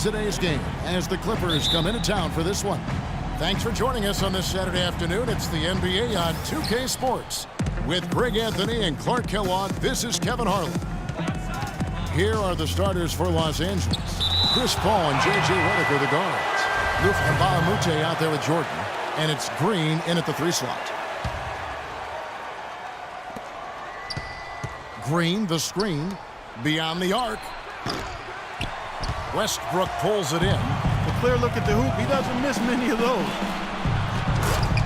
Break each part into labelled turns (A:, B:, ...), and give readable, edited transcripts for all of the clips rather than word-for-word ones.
A: today's game as the Clippers come into town for this one. Thanks for joining us on this Saturday afternoon. It's the NBA on 2K Sports. With Greg Anthony and Clark Kellogg, this is Kevin Harlan. Here are the starters for Los Angeles. Chris Paul and J.J. Redick are the guards. Luke Mbah-a-Moute out there with Jordan. And it's Green in at the 3 slot. Green, the screen, beyond the arc. Westbrook pulls it in.
B: A clear look at the hoop. He doesn't miss many of those.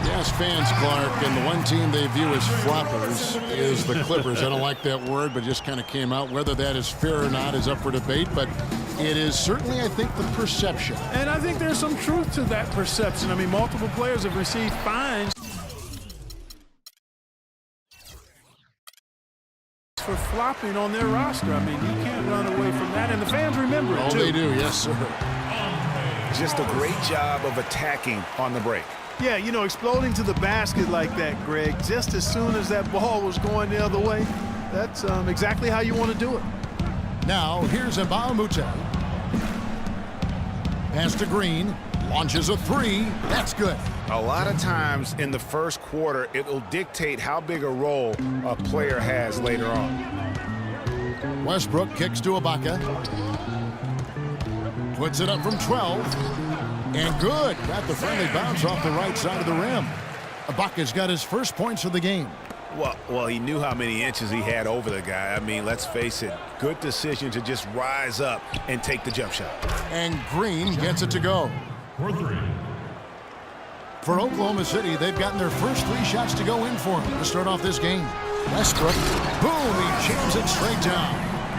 A: Yes, fans, Clark, and the one team they view as floppers is the Clippers. I don't like that word, but it just kind of came out. Whether that is fair or not is up for debate, but it is certainly, I think, the perception.
B: And I think there's some truth to that perception. I mean, multiple players have received fines for flopping on their roster. I mean, you can't run away from that, and the fans remember it, too.
A: Oh, they do, yes, sir.
C: Just a great job of attacking on the break.
B: Yeah, you know, exploding to the basket like that, Greg, just as soon as that ball was going the other way, that's exactly how you want to do it.
A: Now, here's Mbah-a-Moute. Pass to Green. Launches a 3. That's good.
C: A lot of times in the first quarter, it will dictate how big a role a player has later on.
A: Westbrook kicks to Ibaka. Puts it up from 12. And good. Got the friendly bounce off the right side of the rim. Ibaka's got his first points of the game.
C: Well, he knew how many inches he had over the guy. I mean, let's face it, good decision to just rise up and take the jump shot.
A: And Green gets it to go. For Oklahoma City, they've gotten their first 3 shots to go in for him to start off this game. Westbrook, boom, he jams it straight down.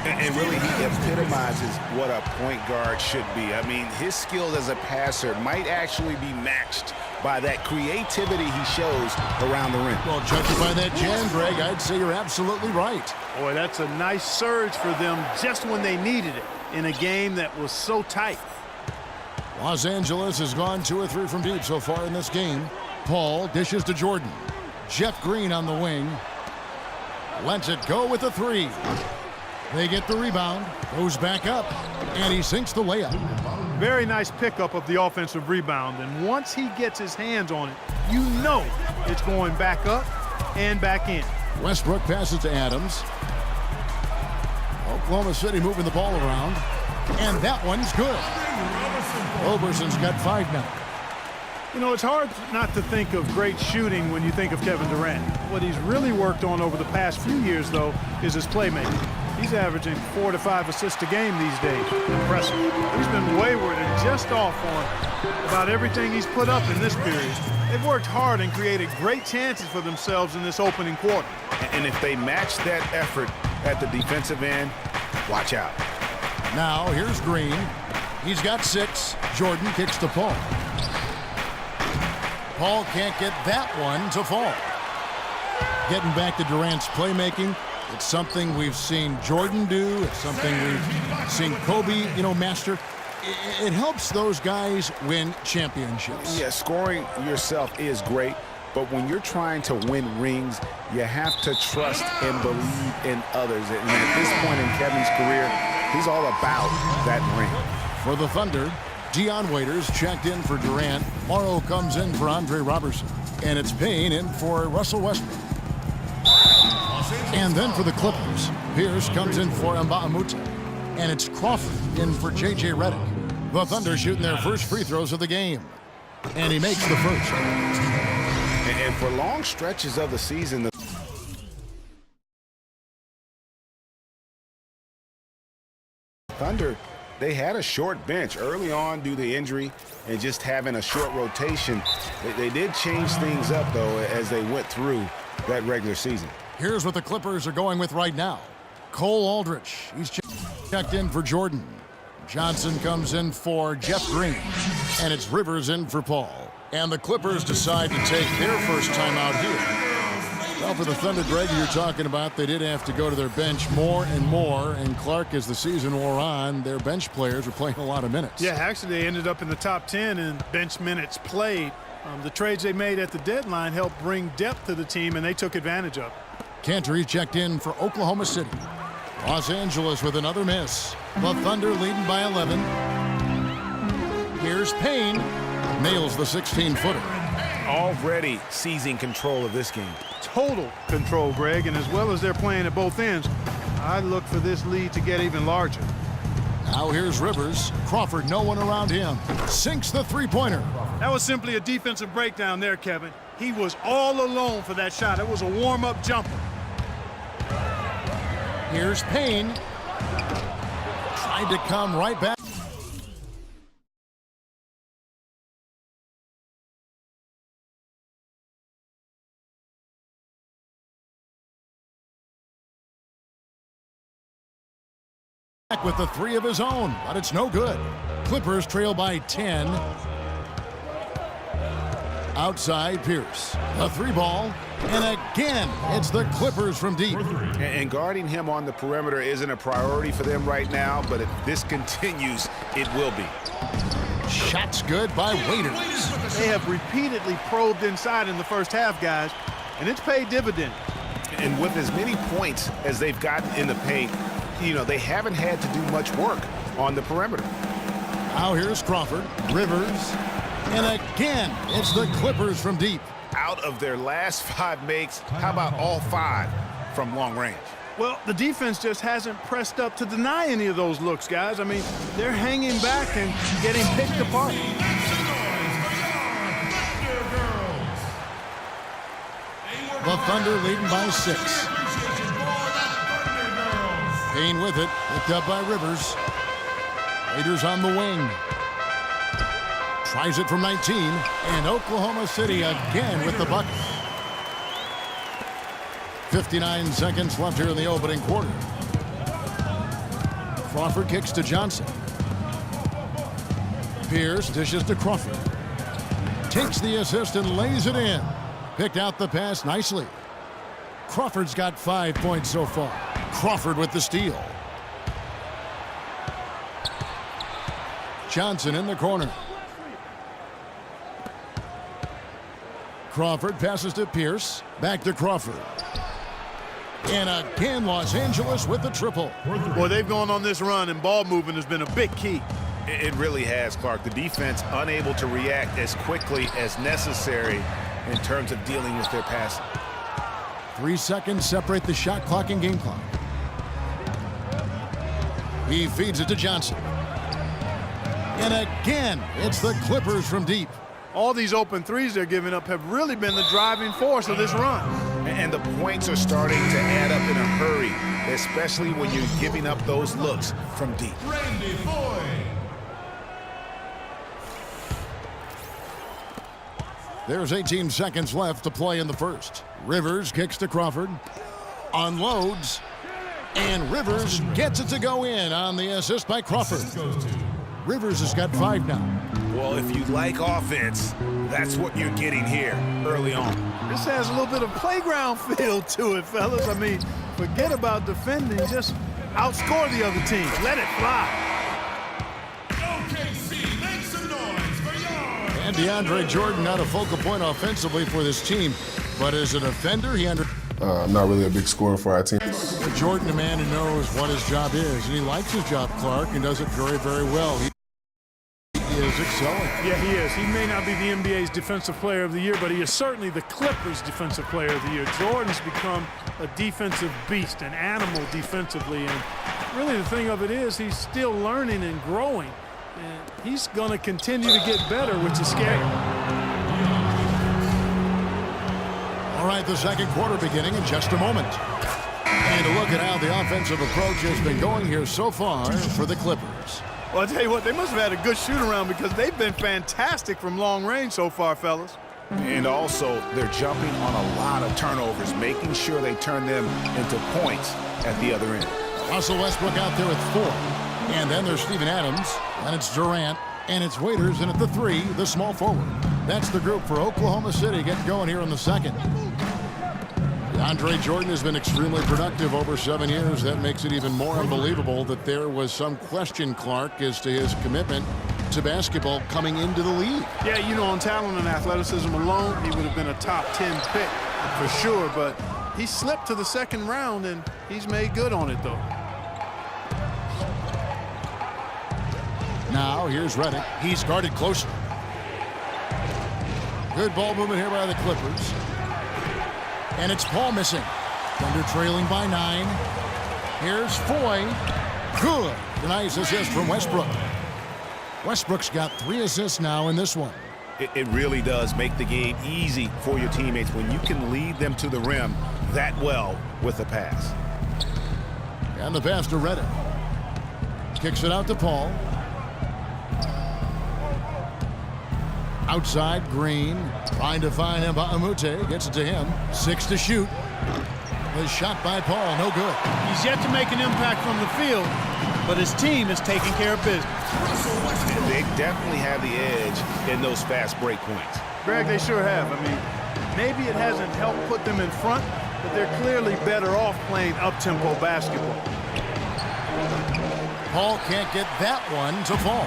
C: And really, he epitomizes what a point guard should be. I mean, his skills as a passer might actually be matched by that creativity he shows around the rim.
A: Well, judging by that jam, Greg, I'd say you're absolutely right.
B: Boy, that's a nice surge for them just when they needed it in a game that was so tight.
A: Los Angeles has gone 2 or 3 from deep so far in this game. Paul dishes to Jordan. Jeff Green on the wing. Lets it go with a 3. They get the rebound, goes back up, and he sinks the layup.
B: Very nice pickup of the offensive rebound, and once he gets his hands on it, you know it's going back up and back in.
A: Westbrook passes to Adams. Oklahoma City moving the ball around, and that one's good. Roberson's got 5 now.
B: You know, it's hard not to think of great shooting when you think of Kevin Durant. What he's really worked on over the past few years, though, is his playmaking. He's averaging 4 to 5 assists a game these days. Impressive. He's been wayward and just off on about everything he's put up in this period. They've worked hard and created great chances for themselves in this opening quarter.
C: And if they match that effort at the defensive end, watch out.
A: Now, here's Green. He's got 6. Jordan kicks to Paul. Paul can't get that one to fall. Getting back to Durant's playmaking, it's something we've seen Jordan do. It's something we've seen Kobe, master. It helps those guys win championships.
C: Yeah, scoring yourself is great, but when you're trying to win rings, you have to trust and believe in others. And at this point in Kevin's career, he's all about that ring.
A: For the Thunder, Dion Waiters checked in for Durant. Morrow comes in for Andre Robertson. And it's Payne in for Russell Westbrook. And then for the Clippers, Pierce comes in for Mbah-a-Moute. And it's Crawford in for J.J. Redick. The Thunder shooting their first free throws of the game. And he makes the first.
C: And for long stretches of the season, the Thunder, they had a short bench early on due to injury and just having a short rotation. They did change things up, though, as they went through that regular season.
A: Here's what the Clippers are going with right now. Cole Aldrich, he's checked in for Jordan. Johnson comes in for Jeff Green. And it's Rivers in for Paul. And the Clippers decide to take their first time out here. Well, for the Thunder, Greg, you're talking about, they did have to go to their bench more and more. And Clark, as the season wore on, their bench players were playing a lot of minutes.
B: Yeah, actually, they ended up in the top 10 in bench minutes played. The trades they made at the deadline helped bring depth to the team, and they took advantage of it.
A: Cantor checked in for Oklahoma City. Los Angeles with another miss. The Thunder leading by 11. Here's Payne. Nails the 16-footer.
C: Already seizing control of this game.
B: Total control, Greg, and as well as they're playing at both ends, I look for this lead to get even larger.
A: Now here's Rivers. Crawford, no one around him. Sinks the three-pointer.
B: That was simply a defensive breakdown there, Kevin. He was all alone for that shot. It was a warm-up jumper.
A: Here's Payne. Tried to come right back. With the three of his own, but it's no good. Clippers trail by 10. Outside Pierce. A three ball. And again, it's the Clippers from deep.
C: And guarding him on the perimeter isn't a priority for them right now, but if this continues, it will be.
A: Shots good by Waiters.
B: They have repeatedly probed inside in the first half, guys, and it's paid dividends.
C: And with as many points as they've gotten in the paint, you know, they haven't had to do much work on the perimeter.
A: Now here's Crawford. Rivers. And again, it's the Clippers from deep.
C: Out of their last 5 makes, how about all 5 from long range?
B: Well, the defense just hasn't pressed up to deny any of those looks, guys. I mean, they're hanging back and getting picked apart.
A: The Thunder leading by 6. Payne with it, picked up by Rivers. Raiders on the wing. Tries it from 19, and Oklahoma City again with the bucket. 59 seconds left here in the opening quarter. Crawford kicks to Johnson. Pierce dishes to Crawford. Takes the assist and lays it in. Picked out the pass nicely. Crawford's got 5 points so far. Crawford with the steal. Johnson in the corner. Crawford passes to Pierce. Back to Crawford. And again, Los Angeles with the triple.
B: Boy, they've gone on this run, and ball movement has been a big key.
C: It really has, Clark. The defense unable to react as quickly as necessary in terms of dealing with their passing.
A: 3 seconds separate the shot clock and game clock. He feeds it to Johnson. And again, it's the Clippers from deep.
B: All these open threes they're giving up have really been the driving force of this run.
C: And the points are starting to add up in a hurry, especially when you're giving up those looks from deep.
A: There's 18 seconds left to play in the first. Rivers kicks to Crawford. Unloads. And Rivers gets it to go in on the assist by Crawford. Rivers has got 5 now.
C: Well, if you like offense, that's what you're getting here early on.
B: This has a little bit of playground feel to it, fellas. I mean, forget about defending. Just outscore the other team. Let it fly.
A: And DeAndre Jordan not a focal point offensively for this team, but as a defender,
D: I'm not really a big scorer for our team.
A: Jordan, a man who knows what his job is, and he likes his job, Clark, and does it very, very well. He is excelling.
B: Yeah, he is. He may not be the NBA's Defensive Player of the Year, but he is certainly the Clippers' Defensive Player of the Year. Jordan's become a defensive beast, an animal defensively, and really the thing of it is he's still learning and growing, and he's going to continue to get better, which is scary.
A: All right, the second quarter beginning in just a moment. And a look at how the offensive approach has been going here so far for the Clippers.
B: Well, I'll tell you what, they must have had a good shoot-around because they've been fantastic from long range so far, fellas.
C: And also, they're jumping on a lot of turnovers, making sure they turn them into points at the other end.
A: Russell Westbrook out there with 4. And then there's Steven Adams, and it's Durant, and it's Waiters, and at the 3, the small forward. That's the group for Oklahoma City getting going here in the second. DeAndre Jordan has been extremely productive over 7 years. That makes it even more unbelievable that there was some question, Clark, as to his commitment to basketball coming into the league.
B: Yeah, you know, on talent and athleticism alone, he would have been a top 10 pick for sure, but he slipped to the second round, and he's made good on it, though.
A: Now here's Redick. He's guarded closely. Good ball movement here by the Clippers. And it's Paul missing. Thunder trailing by 9. Here's Foy. Good. A nice assist from Westbrook. Westbrook's got 3 assists now in this one.
C: It really does make the game easy for your teammates when you can lead them to the rim that well with a pass.
A: And the pass to Redick. Kicks it out to Paul. Outside, Green. Trying to find Mbamute. Gets it to him. 6 to shoot. The shot by Paul, no good.
B: He's yet to make an impact from the field, but his team is taking care of business.
C: They definitely have the edge in those fast break points.
B: Greg, they sure have. I mean, maybe it hasn't helped put them in front, but they're clearly better off playing up-tempo basketball.
A: Paul can't get that one to fall.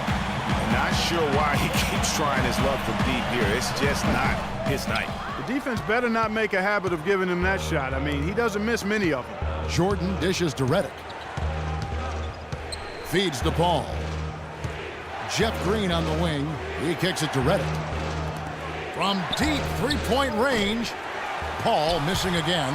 C: Not sure why he keeps trying his luck from deep here. It's just not his night.
B: The defense better not make a habit of giving him that shot. I mean, he doesn't miss many of them.
A: Jordan dishes to Redick. Feeds to Paul. Jeff Green on the wing. He kicks it to Redick. From deep three-point range, Paul missing again.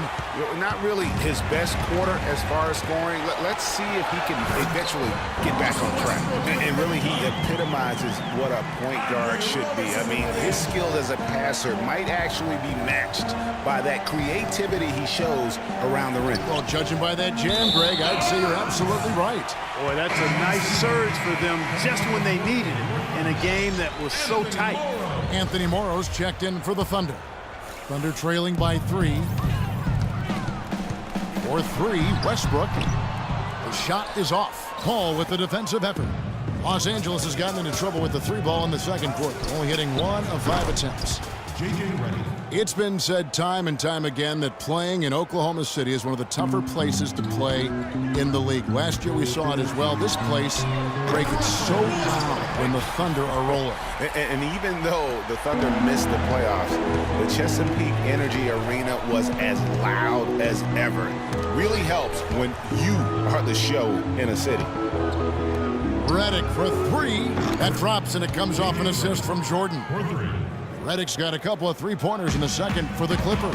C: Not really his best quarter as far as scoring. Let's see if he can eventually get back on track. And really, he epitomizes what a point guard should be. I mean, his skill as a passer might actually be matched by that creativity he shows around the rim.
A: Well, judging by that jam, Greg, I'd say you're absolutely right.
B: Boy, that's a nice surge for them just when they needed it in a game that was so tight.
A: Anthony Morrow's checked in for the Thunder. Thunder trailing by 3. For 3, Westbrook. The shot is off. Paul with the defensive effort. Los Angeles has gotten into trouble with the 3 ball in the second quarter, only hitting 1 of 5 attempts. It's been said time and time again that playing in Oklahoma City is one of the tougher places to play in the league. Last year we saw it as well. This place, Greg, it's so loud when the Thunder are rolling.
C: And even though the Thunder missed the playoffs, the Chesapeake Energy Arena was as loud as ever. Really helps when you are the show in a city.
A: Redick for 3. That drops and it comes off an assist from Jordan. Redick's got a couple of three-pointers in the second for the Clippers.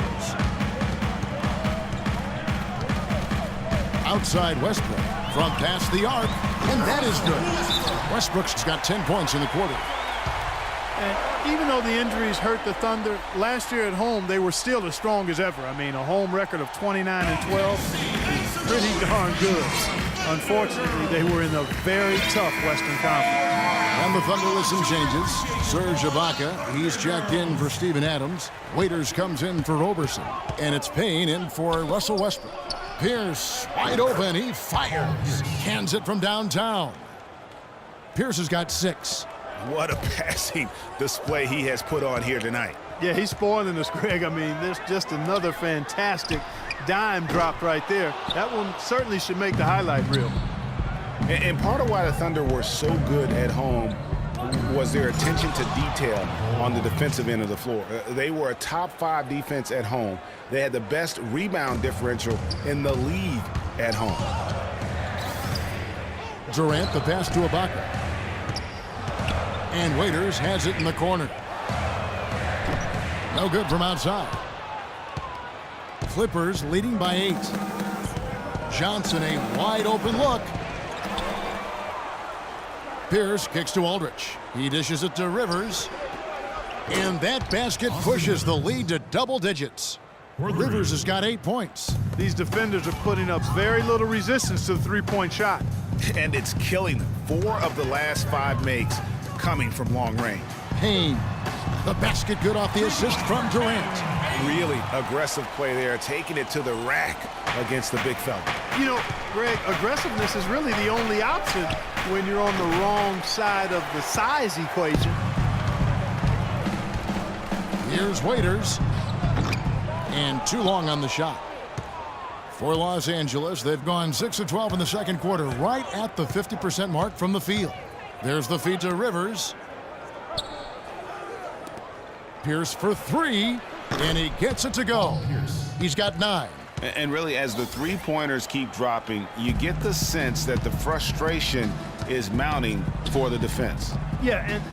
A: Outside Westbrook from past the arc, and that is good. Westbrook's got 10 points in the quarter.
B: And even though the injuries hurt the Thunder, last year at home they were still as strong as ever. I mean, a home record of 29-12 is pretty darn good. Unfortunately, they were in a very tough Western Conference.
A: And the Thunder with some changes. Serge Ibaka, he's checked in for Steven Adams. Waiters comes in for Roberson. And it's Payne in for Russell Westbrook. Pierce, wide open, he fires. Cans it from downtown. Pierce has got 6.
C: What a passing display he has put on here tonight.
B: Yeah, he's spoiling us, Greg. I mean, there's just another fantastic dime drop right there. That one certainly should make the highlight reel.
C: And part of why the Thunder were so good at home was their attention to detail on the defensive end of the floor. They were a top 5 defense at home. They had the best rebound differential in the league at home.
A: Durant, the pass to Ibaka. And Waiters has it in the corner. No good from outside. Clippers leading by 8. Johnson, a wide open look. Pierce kicks to Aldridge. He dishes it to Rivers. And that basket pushes the lead to double digits. Rivers has got 8 points.
B: These defenders are putting up very little resistance to the three-point shot.
C: And it's killing them. 4 of the last 5 makes coming from long range.
A: Payne, the basket good off the assist from Durant.
C: Really aggressive play there, taking it to the rack against the big fella.
B: You know, Greg, aggressiveness is really the only option when you're on the wrong side of the size equation.
A: Here's Waiters. And too long on the shot. For Los Angeles, they've gone 6 of 12 in the second quarter, right at the 50% mark from the field. There's the feed to Rivers. Pierce for 3, and he gets it to go. He's got 9.
C: And really, as the three-pointers keep dropping, you get the sense that the frustration is mounting for the defense.
B: Yeah, and